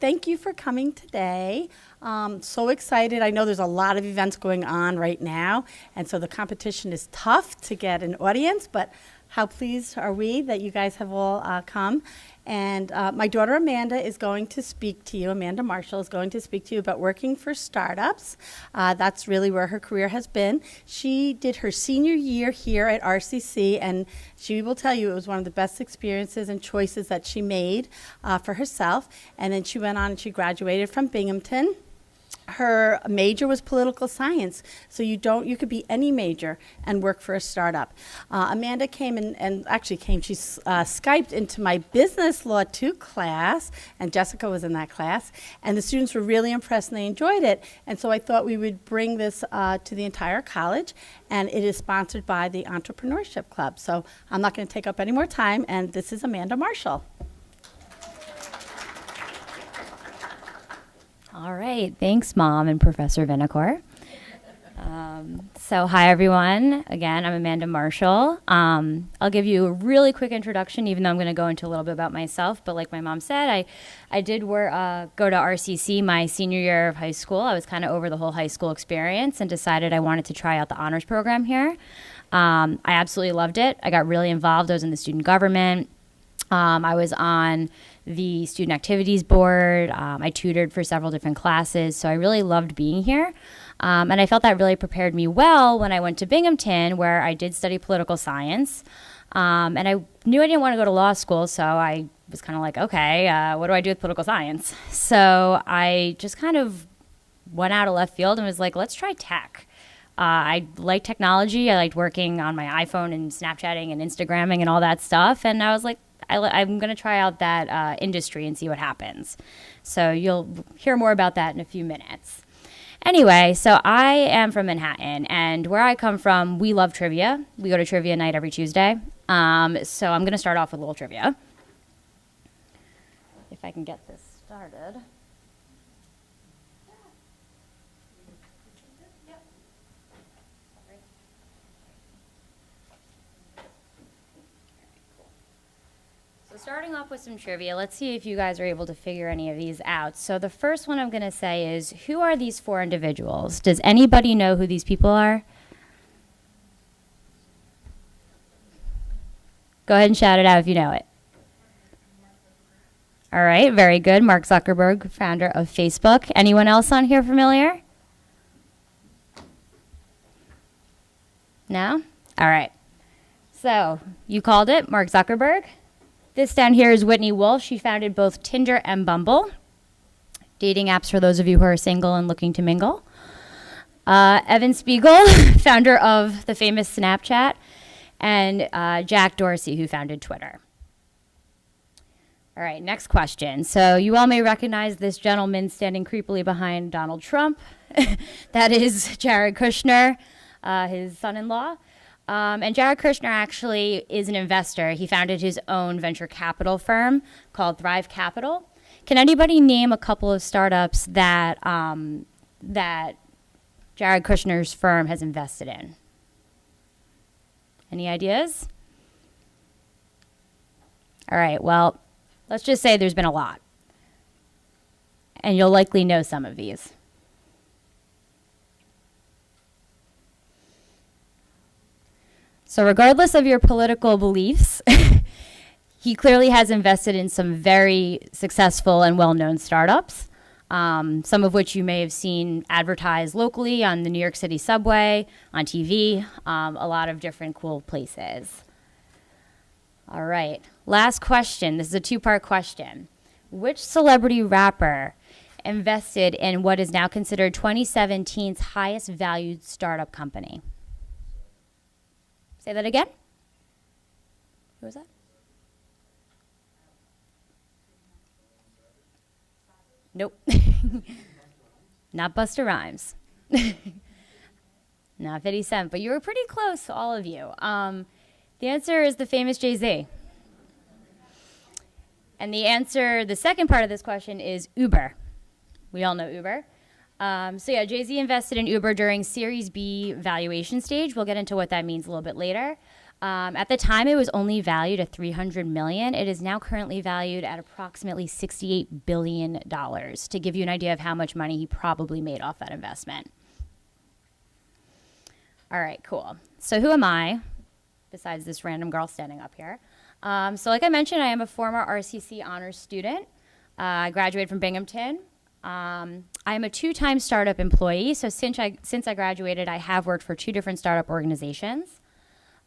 thank you for coming today. So excited. I know there's a lot of events going on right now, and so the competition is tough to get an audience, but how pleased are we that you guys have all come. And my daughter Amanda is going to speak to you, Amanda Marshall is going to speak to you about working for startups. That's really where her career has been. She did her senior year here at RCC, and she will tell you it was one of the best experiences and choices that she made for herself. And then she went on and she graduated from Binghamton. Her major was political science, so you could be any major and work for a startup. Amanda came she Skyped into my business law 2 class, and Jessica was in that class, and the students were really impressed and they enjoyed it, and so I thought we would bring this to the entire college, and it is sponsored by the Entrepreneurship Club. So I'm not going to take up any more time, and this is Amanda Marshall. All right, thanks, Mom and Professor Vinacore. So hi, everyone. Again, I'm Amanda Marshall. I'll give you a really quick introduction, even though I'm going to go into a little bit about myself. But like my mom said, I did go to RCC my senior year of high school. I was kind of over the whole high school experience and decided I wanted to try out the honors program here. I absolutely loved it. I got really involved. I was in the student government. I was on the student activities board. I tutored for several different classes, so I really loved being here. And I felt that really prepared me well when I went to Binghamton, where I did study political science. And I knew I didn't want to go to law school, so I was kind of like, okay, what do I do with political science? So I just kind of went out of left field and was like, let's try tech. I like technology. I liked working on my iPhone and Snapchatting and Instagramming and all that stuff. And I was like, I'm going to try out that industry and see what happens. So you'll hear more about that in a few minutes. Anyway, so I am from Manhattan, and where I come from, we love trivia. We go to trivia night every Tuesday. So I'm going to start off with a little trivia. If I can get this started. Starting off with some trivia, let's see if you guys are able to figure any of these out. So the first one I'm going to say is, who are these 4 individuals? Does anybody know who these people are? Go ahead and shout it out if you know it. All right, very good. Mark Zuckerberg, founder of Facebook. Anyone else on here familiar? No? All right. So you called it, Mark Zuckerberg. This down here is Whitney Wolfe. She founded both Tinder and Bumble, dating apps for those of you who are single and looking to mingle. Evan Spiegel, founder of the famous Snapchat, and Jack Dorsey, who founded Twitter. All right, next question. So you all may recognize this gentleman standing creepily behind Donald Trump. That is Jared Kushner, his son-in-law. And Jared Kushner actually is an investor. He founded his own venture capital firm called Thrive Capital. Can anybody name a couple of startups that that Jared Kushner's firm has invested in? Any ideas? All right, well, let's just say there's been a lot. And you'll likely know some of these. So regardless of your political beliefs, he clearly has invested in some very successful and well-known startups, some of which you may have seen advertised locally on the New York City subway, on TV, a lot of different cool places. All right, last question. This is a 2-part question. Which celebrity rapper invested in what is now considered 2017's highest valued startup company? Say that again. Who was that? Nope. Not Busta Rhymes. Not 50 Cent, but you were pretty close, all of you. The answer is the famous JayZ. And the second part of this question is Uber. We all know Uber. So yeah, JayZ invested in Uber during Series B valuation stage. We'll get into what that means a little bit later. At the time, it was only valued at $300 million. It is now currently valued at approximately $68 billion, to give you an idea of how much money he probably made off that investment. All right, cool. So who am I, besides this random girl standing up here? So like I mentioned, I am a former RCC honors student. I graduated from Binghamton. I am a 2-time startup employee. So since I graduated, I have worked for 2 different startup organizations.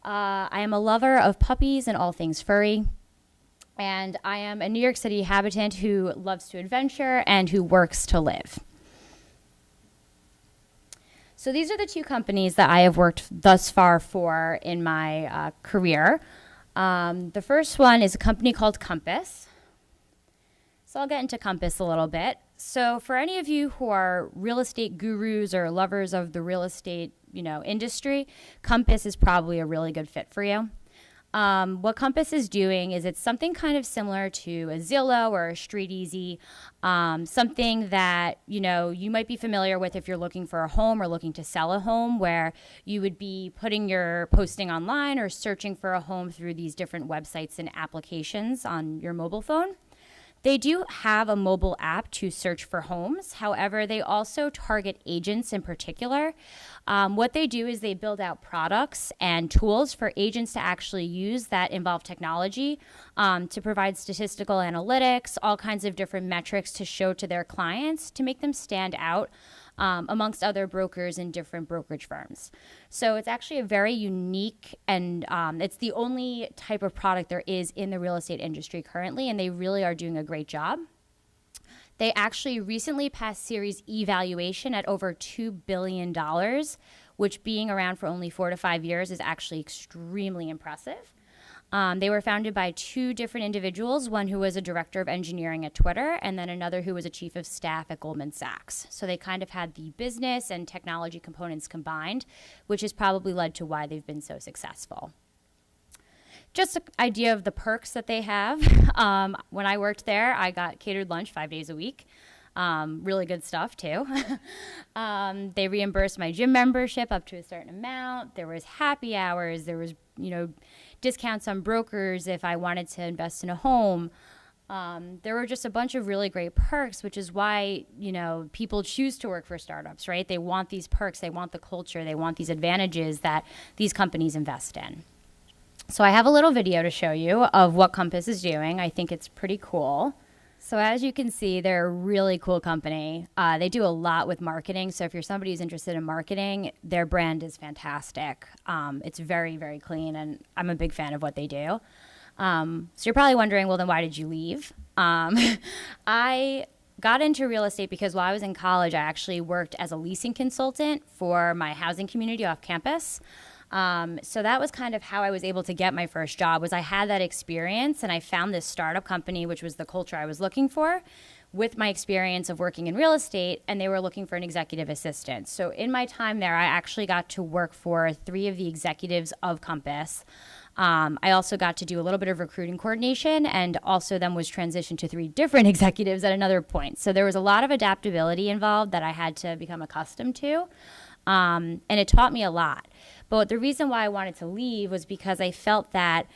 I am a lover of puppies and all things furry. And I am a New York City habitant who loves to adventure and who works to live. So these are the 2 companies that I have worked thus far for in my career. The first one is a company called Compass. So I'll get into Compass a little bit. So for any of you who are real estate gurus or lovers of the real estate industry, Compass is probably a really good fit for you. What Compass is doing is it's something kind of similar to a Zillow or a StreetEasy, something that you might be familiar with if you're looking for a home or looking to sell a home, where you would be putting your posting online or searching for a home through these different websites and applications on your mobile phone. They do have a mobile app to search for homes. However, they also target agents in particular. What they do is they build out products and tools for agents to actually use that involve technology to provide statistical analytics, all kinds of different metrics to show to their clients to make them stand out amongst other brokers in different brokerage firms. So it's actually a very unique, and it's the only type of product there is in the real estate industry currently, and they really are doing a great job. They actually recently passed Series E valuation at over $2 billion, which, being around for only 4 to 5 years, is actually extremely impressive. They were founded by 2 different individuals, one who was a director of engineering at Twitter, and then another who was a chief of staff at Goldman Sachs. So they kind of had the business and technology components combined, which has probably led to why they've been so successful. Just an idea of the perks that they have. When I worked there, I got catered lunch 5 days a week. Really good stuff too. They reimbursed my gym membership up to a certain amount. There was happy hours. There was, discounts on brokers if I wanted to invest in a home. There were just a bunch of really great perks, which is why, people choose to work for startups, right? They want these perks. They want the culture. They want these advantages that these companies invest in. So I have a little video to show you of what Compass is doing. I think it's pretty cool. So as you can see, they're a really cool company. They do a lot with marketing. So if you're somebody who's interested in marketing, their brand is fantastic. It's very, very clean, and I'm a big fan of what they do. So you're probably wondering, well, then why did you leave? I got into real estate because while I was in college, I actually worked as a leasing consultant for my housing community off campus. So that was kind of how I was able to get my first job. Was I had that experience, and I found this startup company, which was the culture I was looking for, with my experience of working in real estate, and they were looking for an executive assistant. So in my time there, I actually got to work for 3 of the executives of Compass. I also got to do a little bit of recruiting coordination, and also then was transitioned to 3 different executives at another point. So there was a lot of adaptability involved that I had to become accustomed to, and it taught me a lot. But the reason why I wanted to leave was because I felt that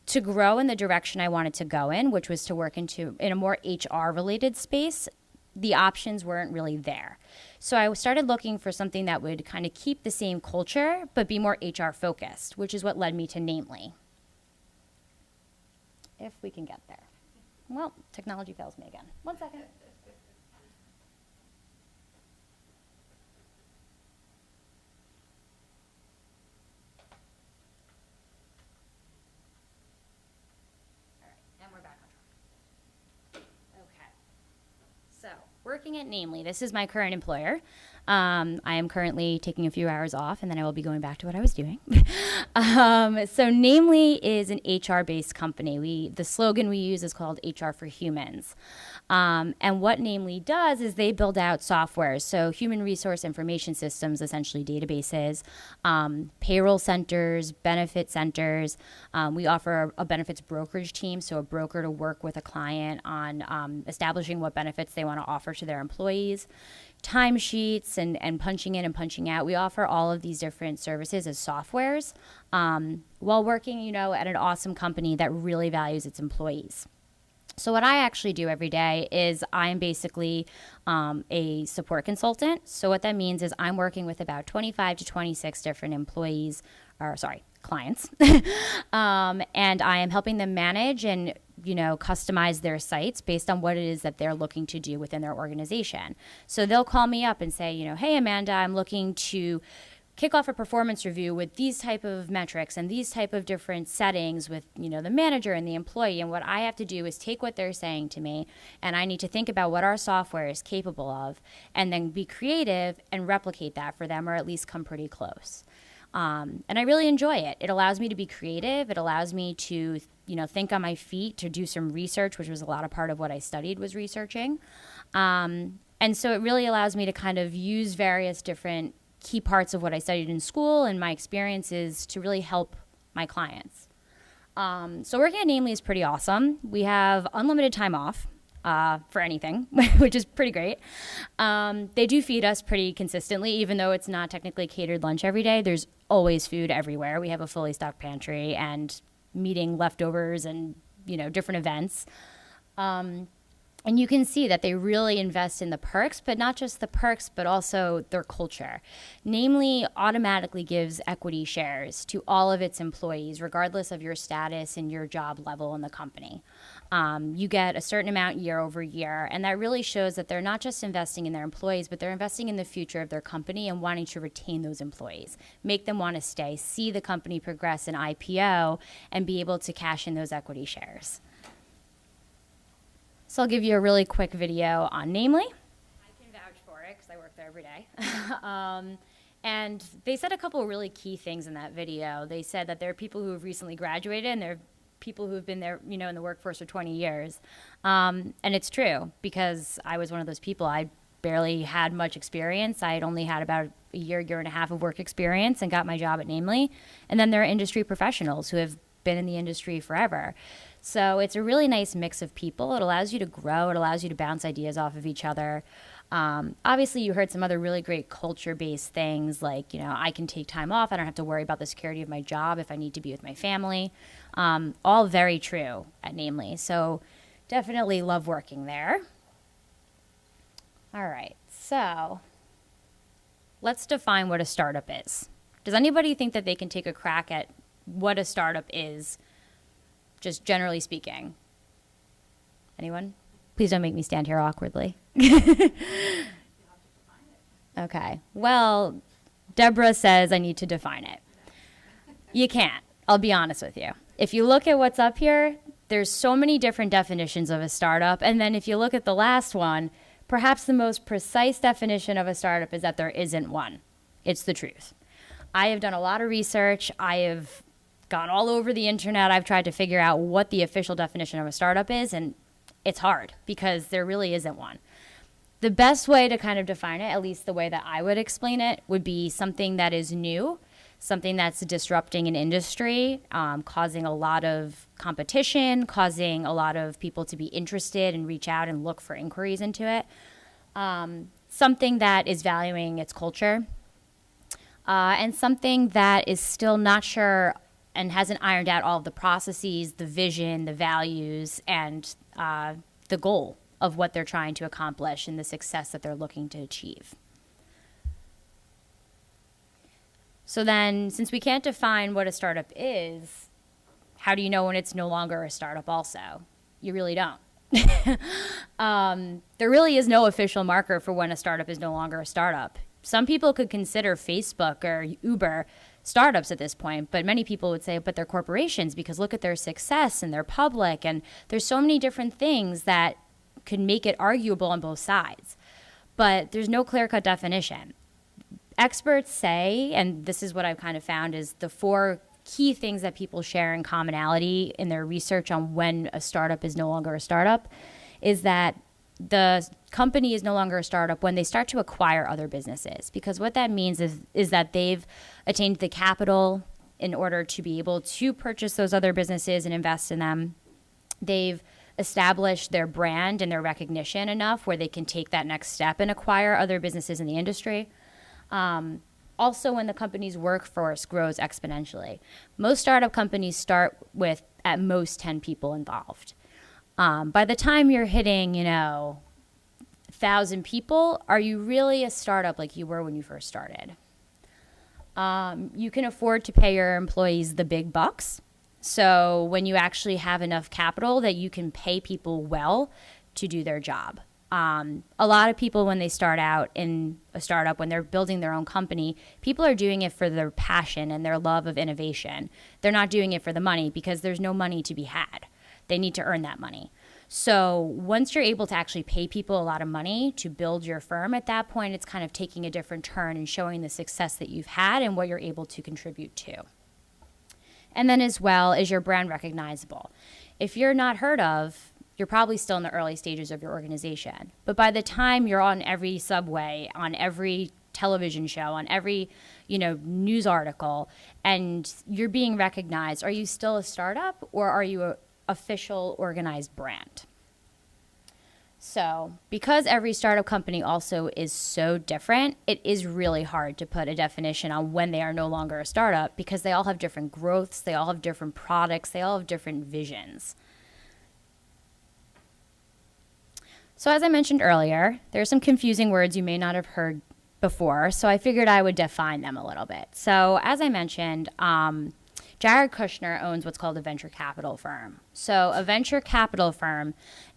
to grow in the direction I wanted to go in, which was to work in a more HR-related space, the options weren't really there. So I started looking for something that would kind of keep the same culture, but be more HR-focused, which is what led me to Namely. If we can get there. Well, technology fails me again. 1 second. Working at Namely, this is my current employer. I am currently taking a few hours off, and then I will be going back to what I was doing. So Namely is an HR-based company. The slogan we use is called HR for Humans. And what Namely does is they build out software, so human resource information systems, essentially databases, payroll centers, benefit centers. We offer a benefits brokerage team, so a broker to work with a client on establishing what benefits they want to offer to their employees, timesheets, sheets and punching in and punching out. We offer all of these different services as softwares while working, you know, at an awesome company that really values its employees. So what I actually do every day is I'm basically a support consultant. So what that means is I'm working with about 25 to 26 different clients. And I am helping them manage and, you know, customize their sites based on what it is that they're looking to do within their organization. So they'll call me up and say, you know, hey, Amanda, I'm looking to kick off a performance review with these type of metrics and these type of different settings with, you know, the manager and the employee. And what I have to do is take what they're saying to me, and I need to think about what our software is capable of and then be creative and replicate that for them, or at least come pretty close. And I really enjoy it. It allows me to be creative. It allows me to, you know, think on my feet, to do some research, which was a lot of part of what I studied was researching. And so it really allows me to kind of use various different key parts of what I studied in school and my experiences to really help my clients. So working at Namely is pretty awesome. We have unlimited time off for anything, which is pretty great. They do feed us pretty consistently, even though it's not technically catered lunch every day. There's always food everywhere. We have a fully stocked pantry and meeting leftovers and, you know, different events. And you can see that they really invest in the perks, but not just the perks, but also their culture. Namely, automatically gives equity shares to all of its employees, regardless of your status and your job level in the company. You get a certain amount year over year, and that really shows that they're not just investing in their employees, but they're investing in the future of their company and wanting to retain those employees, make them want to stay, see the company progress in IPO, and be able to cash in those equity shares. So I'll give you a really quick video on Namely. I can vouch for it because I work there every day. And they said a couple of really key things in that video. They said that there are people who have recently graduated and there are people who have been there, you know, in the workforce for 20 years. And it's true because I was one of those people. I barely had much experience. I had only had about a year and a half of work experience and got my job at Namely. And then there are industry professionals who have been in the industry forever. So it's a really nice mix of people. It allows you to grow. It allows you to bounce ideas off of each other. Obviously, you heard some other really great culture-based things like, you know, I can take time off. I don't have to worry about the security of my job if I need to be with my family. All very true at Namely. So definitely love working there. All right. So let's define what a startup is. Does anybody think that they can take a crack at what a startup is, just generally speaking? Anyone? Please don't make me stand here awkwardly. Okay. Well, Deborah says I need to define it. You can't. I'll be honest with you. If you look at what's up here, there's so many different definitions of a startup. And then if you look at the last one, perhaps the most precise definition of a startup is that there isn't one. It's the truth. I have done a lot of research. I have gone all over the internet. I've tried to figure out what the official definition of a startup is, and it's hard because there really isn't one. The best way to kind of define it, at least the way that I would explain it, would be something that is new, something that's disrupting an industry, causing a lot of competition, causing a lot of people to be interested and reach out and look for inquiries into it, something that is valuing its culture, and something that is still not sure and hasn't ironed out all of the processes, the vision, the values, and the goal of what they're trying to accomplish and the success that they're looking to achieve. So then, since we can't define what a startup is, how do you know when it's no longer a startup also? You really don't. There really is no official marker for when a startup is no longer a startup. Some people could consider Facebook or Uber startups at this point, but many people would say, but they're corporations because look at their success and they're public, and there's so many different things that could make it arguable on both sides. But there's no clear-cut definition. Experts say, and this is what I've kind of found, is the four key things that people share in commonality in their research on when a startup is no longer a startup is that the company is no longer a startup when they start to acquire other businesses. Because what that means is that they've attained the capital in order to be able to purchase those other businesses and invest in them. They've establish their brand and their recognition enough where they can take that next step and acquire other businesses in the industry. Also, when the company's workforce grows exponentially. Most startup companies start with at most 10 people involved. By the time you're hitting, 1,000 people, are you really a startup like you were when you first started? You can afford to pay your employees the big bucks. So when you actually have enough capital that you can pay people well to do their job. A lot of people, when they start out in a startup, when they're building their own company, people are doing it for their passion and their love of innovation. They're not doing it for the money because there's no money to be had. They need to earn that money. So once you're able to actually pay people a lot of money to build your firm, at that point, it's kind of taking a different turn and showing the success that you've had and what you're able to contribute to. And then as well, is your brand recognizable? If you're not heard of, you're probably still in the early stages of your organization. But by the time you're on every subway, on every television show, on every, news article, and you're being recognized, are you still a startup or are you an official organized brand? So because every startup company also is so different, it is really hard to put a definition on when they are no longer a startup because they all have different growths, they all have different products, they all have different visions. So as I mentioned earlier, there are some confusing words you may not have heard before, so I figured I would define them a little bit. So as I mentioned, Jared Kushner owns what's called a venture capital firm. So a venture capital firm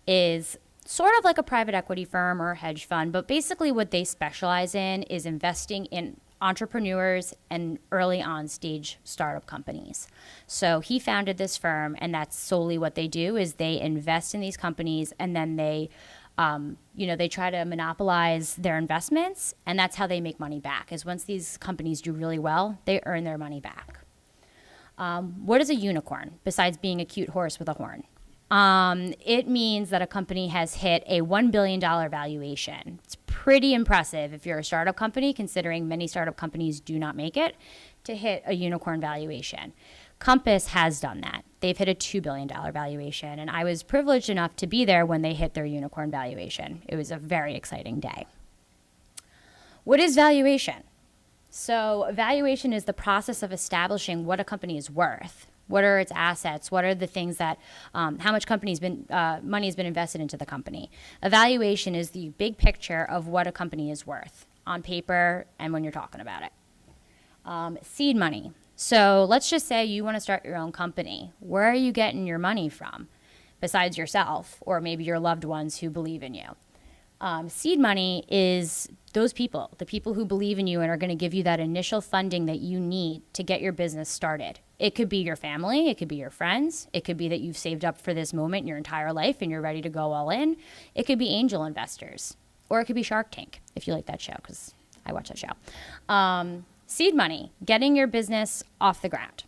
is sort of like a private equity firm or a hedge fund, but basically what they specialize in is investing in entrepreneurs and early on stage startup companies. So he founded this firm, and that's solely what they do is they invest in these companies, and then they they try to monopolize their investments, and that's how they make money back, is once these companies do really well, they earn their money back. What is a unicorn besides being a cute horse with a horn? It means that a company has hit a $1 billion valuation. It's pretty impressive if you're a startup company, considering many startup companies do not make it to hit a unicorn valuation. Compass has done that. They've hit a $2 billion valuation, and I was privileged enough to be there when they hit their unicorn valuation. It was a very exciting day. What is valuation? So valuation is the process of establishing what a company is worth. What are its assets? What are the things that, how much money has been invested into the company? Evaluation is the big picture of what a company is worth on paper and when you're talking about it. Seed money. So let's just say you want to start your own company. Where are you getting your money from besides yourself or maybe your loved ones who believe in you? Seed money is those people, the people who believe in you and are going to give you that initial funding that you need to get your business started. It could be your family, it could be your friends, it could be that you've saved up for this moment in your entire life and you're ready to go all in. It could be angel investors, or it could be Shark Tank, if you like that show, because I watch that show. Seed money, getting your business off the ground.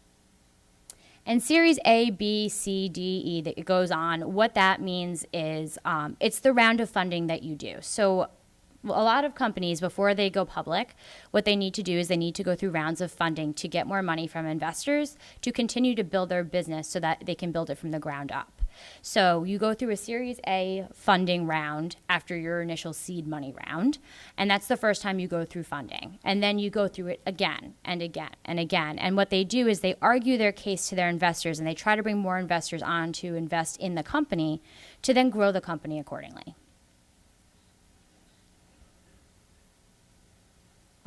And Series A, B, C, D, E, that it goes on, what that means is it's the round of funding that you do. So a lot of companies, before they go public, what they need to do is they need to go through rounds of funding to get more money from investors to continue to build their business so that they can build it from the ground up. So you go through a Series A funding round after your initial seed money round, and that's the first time you go through funding. And then you go through it again and again and again. And what they do is they argue their case to their investors, and they try to bring more investors on to invest in the company to then grow the company accordingly.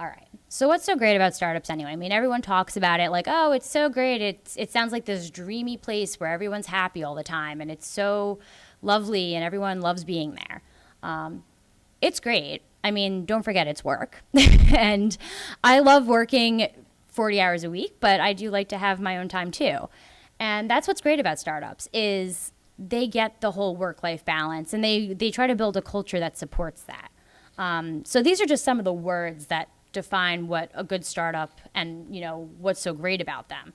All right. So what's so great about startups anyway? I mean, everyone talks about it like, oh, it's so great. It sounds like this dreamy place where everyone's happy all the time, and it's so lovely, and everyone loves being there. It's great. I mean, don't forget it's work. And I love working 40 hours a week, but I do like to have my own time too. And that's what's great about startups is they get the whole work-life balance, and they try to build a culture that supports that. So these are just some of the words that define what a good startup and what's so great about them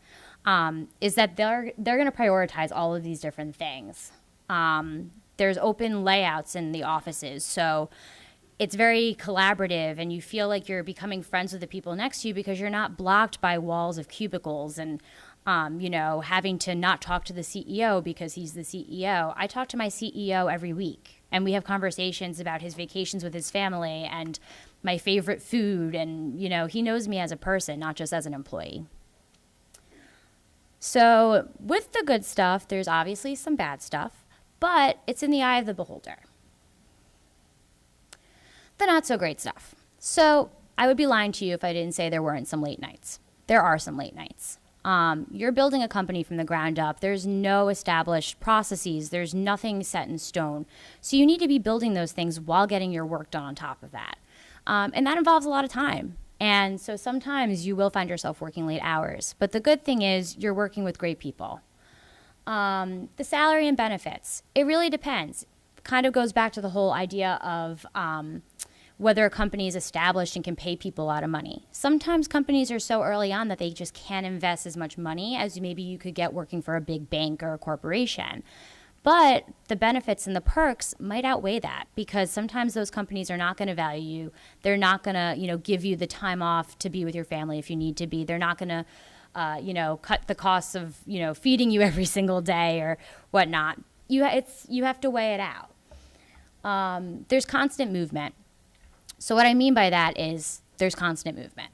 is that they're going to prioritize all of these different things. There's open layouts in the offices, so it's very collaborative, and you feel like you're becoming friends with the people next to you because you're not blocked by walls of cubicles, and Having to not talk to the CEO because he's the CEO. I talk to my CEO every week, and we have conversations about his vacations with his family and my favorite food. And, he knows me as a person, not just as an employee. So with the good stuff, there's obviously some bad stuff, but it's in the eye of the beholder. The not so great stuff. So I would be lying to you if I didn't say there weren't some late nights. There are some late nights. You're building a company from the ground up. There's no established processes. There's nothing set in stone. So you need to be building those things while getting your work done on top of that. And that involves a lot of time. And so sometimes you will find yourself working late hours. But the good thing is you're working with great people. The salary and benefits, it really depends. Kind of goes back to the whole idea of whether a company is established and can pay people a lot of money. Sometimes companies are so early on that they just can't invest as much money as maybe you could get working for a big bank or a corporation. But the benefits and the perks might outweigh that, because sometimes those companies are not going to value you. They're not going to, give you the time off to be with your family if you need to be. They're not going to, cut the costs of, feeding you every single day or whatnot. You have to weigh it out. There's constant movement. So what I mean by that is there's constant movement.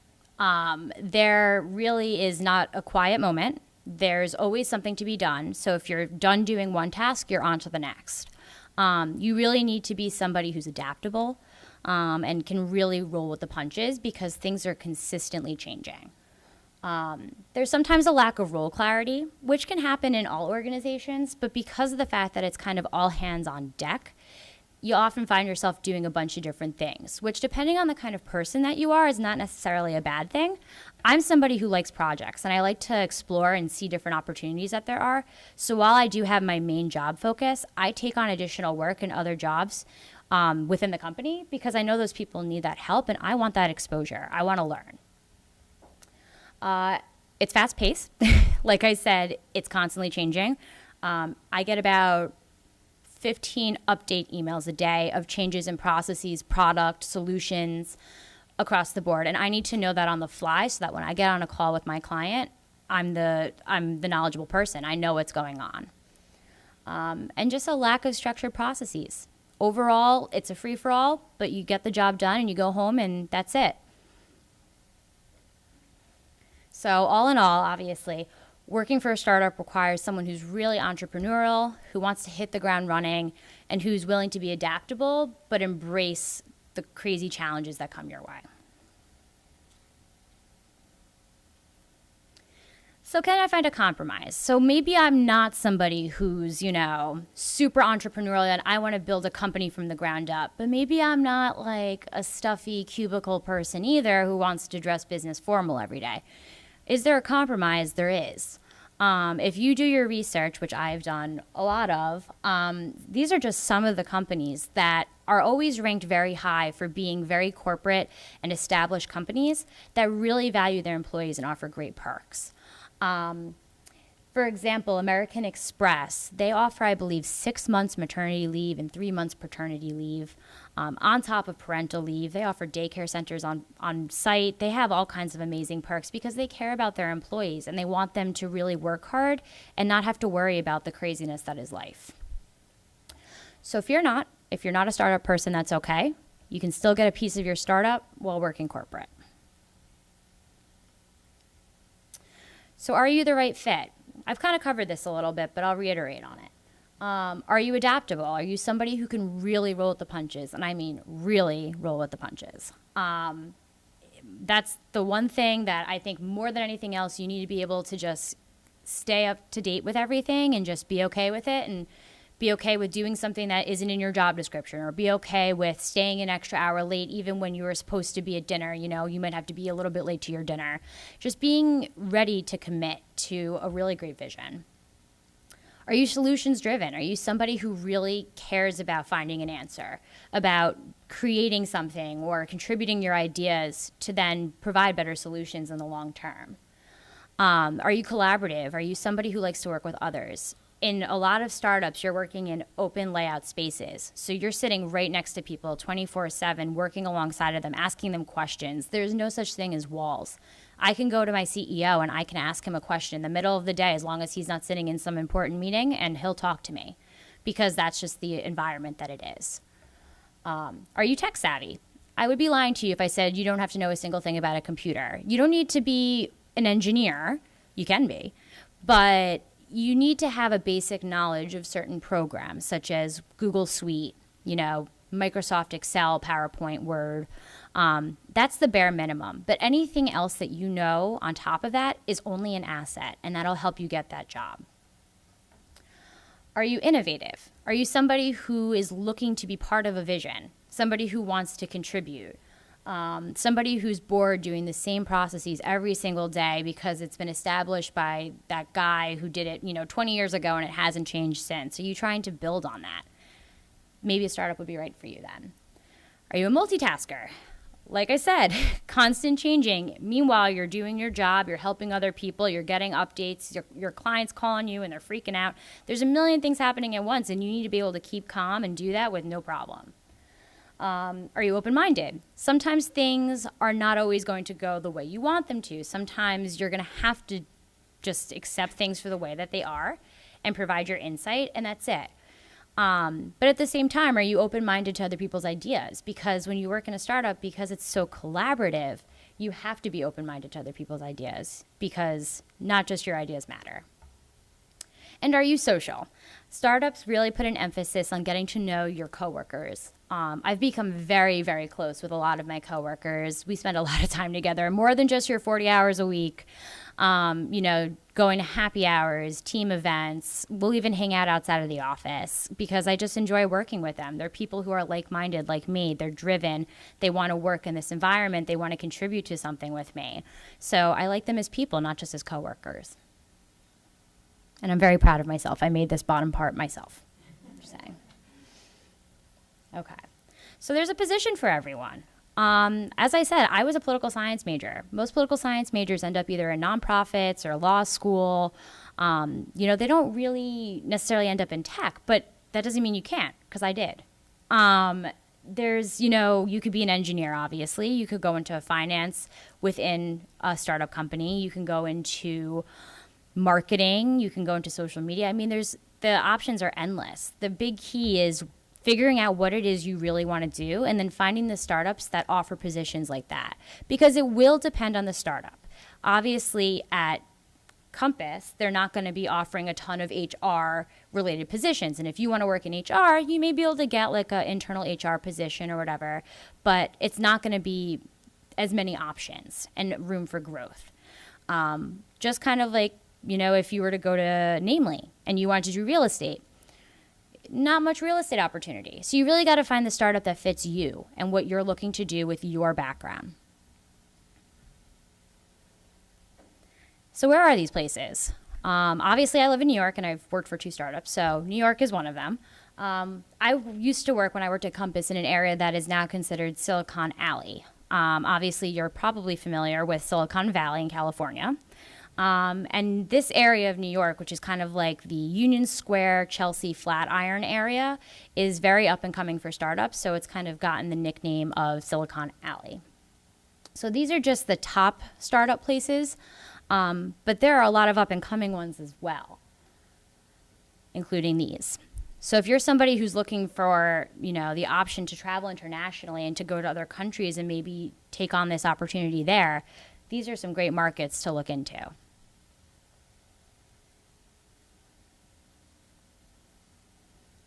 There really is not a quiet moment. There's always something to be done. So if you're done doing one task, you're on to the next. You really need to be somebody who's adaptable and can really roll with the punches, because things are consistently changing. There's sometimes a lack of role clarity, which can happen in all organizations, but because of the fact that it's kind of all hands on deck, you often find yourself doing a bunch of different things, which, depending on the kind of person that you are, is not necessarily a bad thing. I'm somebody who likes projects, and I like to explore and see different opportunities that there are. So while I do have my main job focus, I take on additional work and other jobs within the company, because I know those people need that help, and I want that exposure. I want to learn. It's fast-paced. Like I said, it's constantly changing. I get about 15 update emails a day of changes in processes, product, solutions across the board. And I need to know that on the fly, so that when I get on a call with my client, I'm the knowledgeable person. I know what's going on. And just a lack of structured processes. Overall, it's a free-for-all, but you get the job done and you go home and that's it. So all in all, obviously, working for a startup requires someone who's really entrepreneurial, who wants to hit the ground running, and who's willing to be adaptable, but embrace the crazy challenges that come your way. So can I find a compromise? So maybe I'm not somebody who's, super entrepreneurial and I want to build a company from the ground up, but maybe I'm not like a stuffy cubicle person either who wants to dress business formal every day. Is there a compromise? There is. If you do your research, which I've done a lot of, these are just some of the companies that are always ranked very high for being very corporate and established companies that really value their employees and offer great perks. For example, American Express, they offer, I believe, 6 months maternity leave and 3 months paternity leave. On top of parental leave, they offer daycare centers on site. They have all kinds of amazing perks because they care about their employees and they want them to really work hard and not have to worry about the craziness that is life. So if you're not a startup person, that's okay. You can still get a piece of your startup while working corporate. So are you the right fit? I've kind of covered this a little bit, but I'll reiterate on it. Are you adaptable? Are you somebody who can really roll with the punches? And I mean really roll with the punches. That's the one thing that I think more than anything else, you need to be able to just stay up to date with everything and just be okay with it, and be okay with doing something that isn't in your job description, or be okay with staying an extra hour late even when you were supposed to be at dinner. You might have to be a little bit late to your dinner. Just being ready to commit to a really great vision. Are you solutions driven? Are you somebody who really cares about finding an answer, about creating something or contributing your ideas to then provide better solutions in the long term? Are you collaborative? Are you somebody who likes to work with others? In a lot of startups, you're working in open layout spaces. So you're sitting right next to people 24/7, working alongside of them, asking them questions. There's no such thing as walls. I can go to my CEO and I can ask him a question in the middle of the day as long as he's not sitting in some important meeting, and he'll talk to me because that's just the environment that it is. Are you tech savvy? I would be lying to you if I said you don't have to know a single thing about a computer. You don't need to be an engineer. You can be. But you need to have a basic knowledge of certain programs, such as Google Suite, Microsoft Excel, PowerPoint, Word. That's the bare minimum. But anything else that you know on top of that is only an asset, and that'll help you get that job. Are you innovative? Are you somebody who is looking to be part of a vision? Somebody who wants to contribute? Somebody who's bored doing the same processes every single day because it's been established by that guy who did it, 20 years ago and it hasn't changed since. Are you trying to build on that? Maybe a startup would be right for you then. Are you a multitasker? Like I said, constant changing. Meanwhile, you're doing your job, you're helping other people, you're getting updates, your clients calling you and they're freaking out. There's a million things happening at once, and you need to be able to keep calm and do that with no problem. Are you open-minded? Sometimes things are not always going to go the way you want them to. Sometimes you're going to have to just accept things for the way that they are and provide your insight, and that's it. But at the same time, are you open-minded to other people's ideas? Because when you work in a startup, because it's so collaborative, you have to be open-minded to other people's ideas because not just your ideas matter. And are you social? Startups really put an emphasis on getting to know your coworkers. I've become very, very close with a lot of my coworkers. We spend a lot of time together, more than just your 40 hours a week. Going to happy hours, team events. We'll even hang out outside of the office because I just enjoy working with them. They're people who are like-minded, like me. They're driven. They want to work in this environment. They want to contribute to something with me. So I like them as people, not just as coworkers. And I'm very proud of myself. I made this bottom part myself. Just saying. Okay. So there's a position for everyone. As I said, I was a political science major. Most political science majors end up either in nonprofits or law school. They don't really necessarily end up in tech, but that doesn't mean you can't, because I did. You could be an engineer, obviously. You could go into finance within a startup company. You can go into marketing. You can go into social media. I mean, the options are endless. The big key is figuring out what it is you really want to do and then finding the startups that offer positions like that, because it will depend on the startup. Obviously, at Compass, they're not going to be offering a ton of HR related positions. And if you want to work in HR, you may be able to get like an internal HR position or whatever, but it's not going to be as many options and room for growth. Just kind of like, if you were to go to Namely and you wanted to do real estate, not much real estate opportunity. So you really got to find the startup that fits you and what you're looking to do with your background. So where are these places? Obviously, I live in New York, and I've worked for 2 startups, so New York is one of them. I used to work, when I worked at Compass, in an area that is now considered Silicon Alley. Obviously, you're probably familiar with Silicon Valley in California. And this area of New York, which is kind of like the Union Square, Chelsea, Flatiron area, is very up and coming for startups. So it's kind of gotten the nickname of Silicon Alley. So these are just the top startup places, but there are a lot of up and coming ones as well, including these. So if you're somebody who's looking for, the option to travel internationally and to go to other countries and maybe take on this opportunity there, these are some great markets to look into.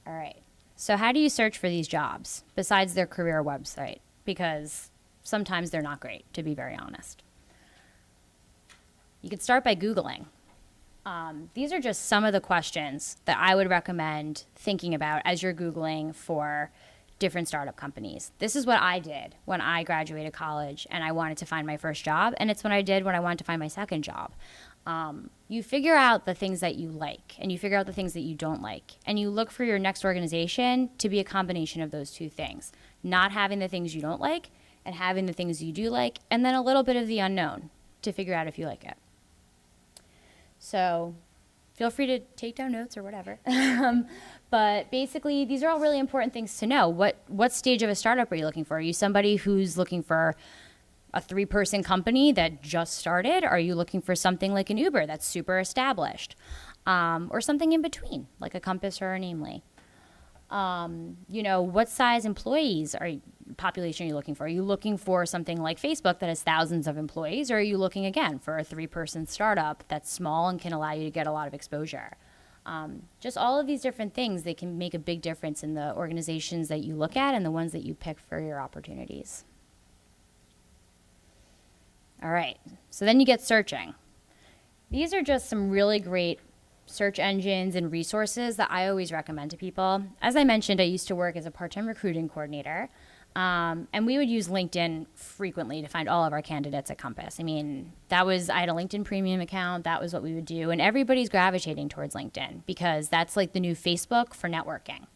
All right. So how do you search for these jobs besides their career website? Because sometimes they're not great, to be very honest. You can start by Googling. These are just some of the questions that I would recommend thinking about as you're Googling for different startup companies. This is what I did when I graduated college and I wanted to find my first job, and it's what I did when I wanted to find my second job. You figure out the things that you like, and you figure out the things that you don't like, and you look for your next organization to be a combination of those 2 things, not having the things you don't like and having the things you do like, and then a little bit of the unknown to figure out if you like it. So feel free to take down notes or whatever. But basically, these are all really important things to know. What stage of a startup are you looking for? Are you somebody who's looking for a 3-person company that just started? Are you looking for something like an Uber that's super established? Or something in between, like a Compass or a Namely? What size employees population are you looking for? Are you looking for something like Facebook that has thousands of employees, or are you looking, again, for a 3-person startup that's small and can allow you to get a lot of exposure? Just all of these different things, they can make a big difference in the organizations that you look at and the ones that you pick for your opportunities. All right, so then you get searching. These are just some really great search engines and resources that I always recommend to people. As I mentioned, I used to work as a part-time recruiting coordinator, and we would use LinkedIn frequently to find all of our candidates at Compass. I had a LinkedIn premium account. That was what we would do, and everybody's gravitating towards LinkedIn because that's like the new Facebook for networking.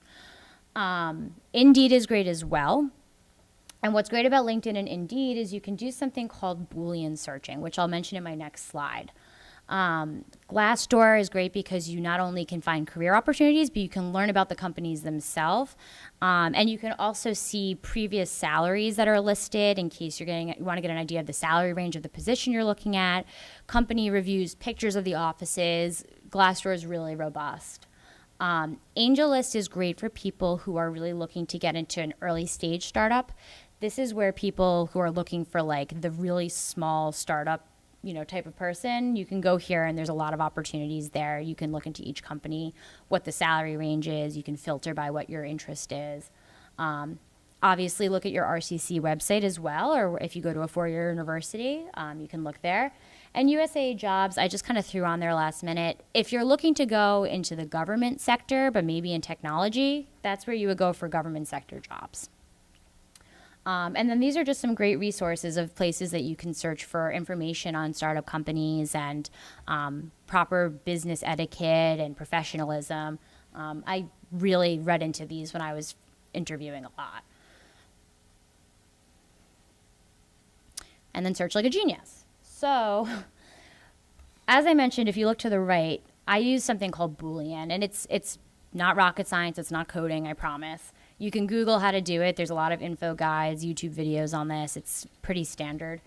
Indeed is great as well. And what's great about LinkedIn and Indeed is you can do something called Boolean searching, which I'll mention in my next slide. Glassdoor is great because you not only can find career opportunities, but you can learn about the companies themselves. And you can also see previous salaries that are listed in case you want to get an idea of the salary range of the position you're looking at, company reviews, pictures of the offices. Glassdoor is really robust. AngelList is great for people who are really looking to get into an early stage startup. This is where people who are looking for like the really small startup type of person, you can go here and there's a lot of opportunities there. You can look into each company, what the salary range is. You can filter by what your interest is. Obviously, look at your RCC website as well, or if you go to a 4-year university, you can look there. And USA Jobs, I just kind of threw on there last minute. If you're looking to go into the government sector, but maybe in technology, that's where you would go for government sector jobs. And then these are just some great resources of places that you can search for information on startup companies and proper business etiquette and professionalism. I really read into these when I was interviewing a lot. And then search like a genius. So, as I mentioned, if you look to the right, I use something called Boolean, and it's not rocket science, it's not coding, I promise. You can Google how to do it. There's a lot of info guides, YouTube videos on this. It's pretty standard.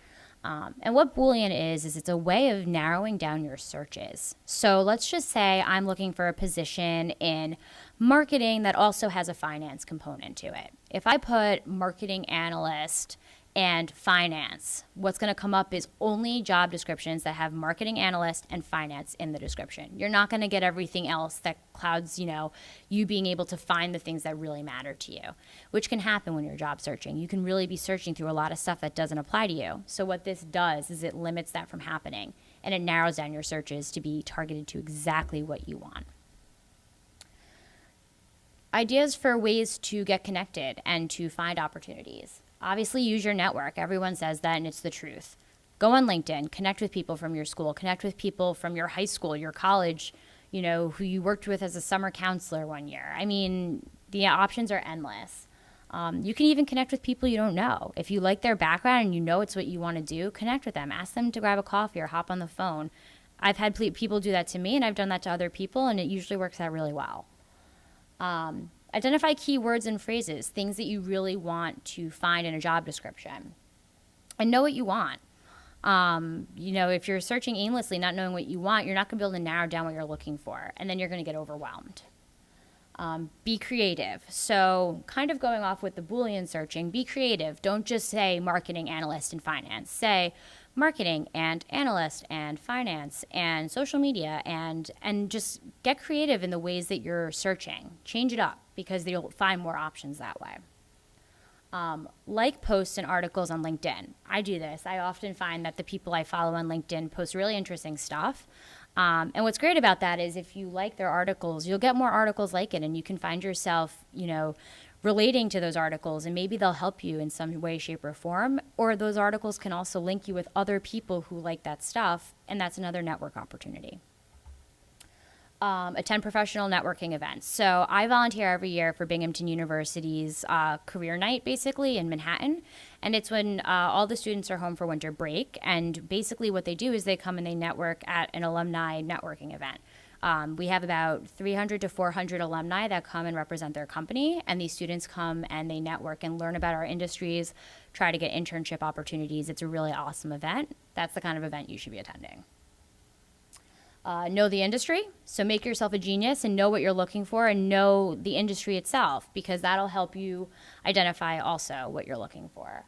And what Boolean is it's a way of narrowing down your searches. So let's just say I'm looking for a position in marketing that also has a finance component to it. If I put marketing analyst and finance, what's going to come up is only job descriptions that have marketing analyst and finance in the description. You're not going to get everything else that clouds, you being able to find the things that really matter to you, which can happen when you're job searching. You can really be searching through a lot of stuff that doesn't apply to you. So what this does is it limits that from happening, and it narrows down your searches to be targeted to exactly what you want. Ideas for ways to get connected and to find opportunities. Obviously, use your network. Everyone says that, and it's the truth. Go on LinkedIn, connect with people from your school, connect with people from your high school, your college, who you worked with as a summer counselor one year. The options are endless. You can even connect with people you don't know. If you like their background and you know it's what you want to do, connect with them. Ask them to grab a coffee or hop on the phone. I've had people do that to me, and I've done that to other people, and it usually works out really well. Identify keywords and phrases, things that you really want to find in a job description. And know what you want. If you're searching aimlessly, not knowing what you want, you're not going to be able to narrow down what you're looking for. And then you're going to get overwhelmed. Be creative. So kind of going off with the Boolean searching, be creative. Don't just say marketing analyst and finance. Say marketing and analyst and finance and social media and just get creative in the ways that you're searching. Change it up because you'll find more options that way. Like posts and articles on LinkedIn. I do this. I often find that the people I follow on LinkedIn post really interesting stuff. And what's great about that is if you like their articles, you'll get more articles like it, and you can find yourself, relating to those articles, and maybe they'll help you in some way, shape, or form. Or those articles can also link you with other people who like that stuff, and that's another network opportunity. Attend professional networking events. So I volunteer every year for Binghamton University's career night, basically, in Manhattan. And it's when all the students are home for winter break. And basically what they do is they come and they network at an alumni networking event. We have about 300 to 400 alumni that come and represent their company, and these students come and they network and learn about our industries, try to get internship opportunities. It's a really awesome event. That's the kind of event you should be attending. Know the industry, so make yourself a genius and know what you're looking for and know the industry itself, because that'll help you identify also what you're looking for.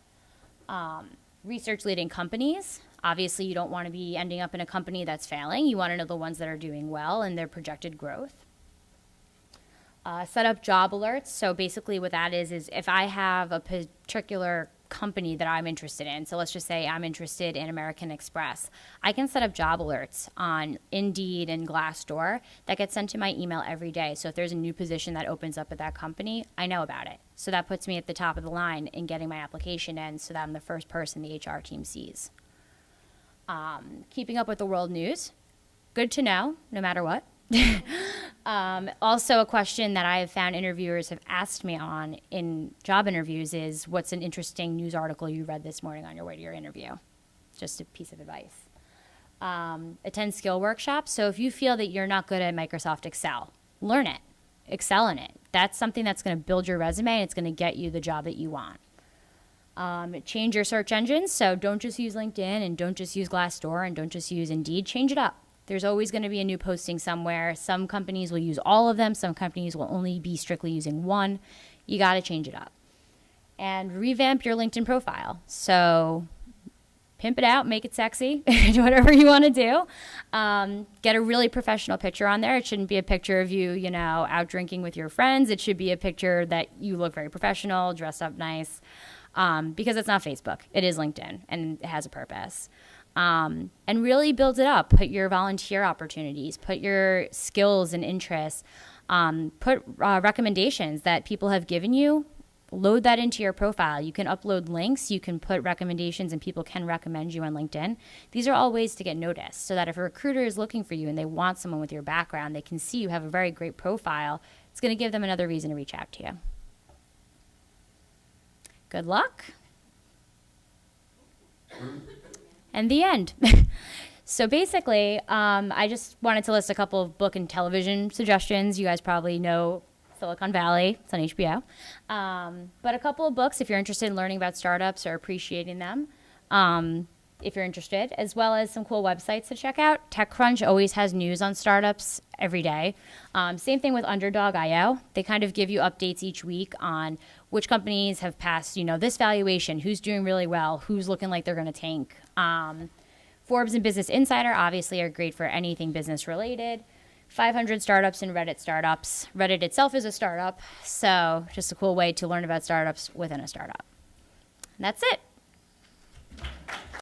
Research leading companies. Obviously, you don't want to be ending up in a company that's failing. You want to know the ones that are doing well and their projected growth. Set up job alerts. So basically what that is if I have a particular company that I'm interested in, so let's just say I'm interested in American Express, I can set up job alerts on Indeed and Glassdoor that get sent to my email every day. So if there's a new position that opens up at that company, I know about it. So that puts me at the top of the line in getting my application in, so that I'm the first person the HR team sees. Keeping up with the world news. Good to know, no matter what. Also, a question that I have found interviewers have asked me on in job interviews is, what's an interesting news article you read this morning on your way to your interview? Just a piece of advice. Attend skill workshops. So if you feel that you're not good at Microsoft Excel, learn it. Excel in it. That's something that's going to build your resume, and it's going to get you the job that you want. Change your search engines. So don't just use LinkedIn and don't just use Glassdoor and don't just use Indeed. Change it up. There's always going to be a new posting somewhere. Some companies will use all of them. Some companies will only be strictly using one. You got to change it up. And revamp your LinkedIn profile. So pimp it out, make it sexy, do whatever you want to do. Get a really professional picture on there. It shouldn't be a picture of you, out drinking with your friends. It should be a picture that you look very professional, dressed up nice, because it's not Facebook. It is LinkedIn, and it has a purpose. And really build it up. Put your volunteer opportunities, put your skills and interests, put recommendations that people have given you. Load that into your profile. You can upload links. You can put recommendations, and people can recommend you on LinkedIn. These are all ways to get noticed, so that if a recruiter is looking for you and they want someone with your background, they can see you have a very great profile. It's going to give them another reason to reach out to you. Good luck. And the end. So basically, I just wanted to list a couple of book and television suggestions. You guys probably know Silicon Valley. It's on HBO. But a couple of books if you're interested in learning about startups or appreciating them, if you're interested, as well as some cool websites to check out. TechCrunch always has news on startups every day. Same thing with Underdog.io. They kind of give you updates each week on which companies have passed, this valuation, who's doing really well, who's looking like they're going to tank. Forbes and Business Insider obviously are great for anything business related. 500 startups and Reddit startups. Reddit itself is a startup, so just a cool way to learn about startups within a startup. And that's it.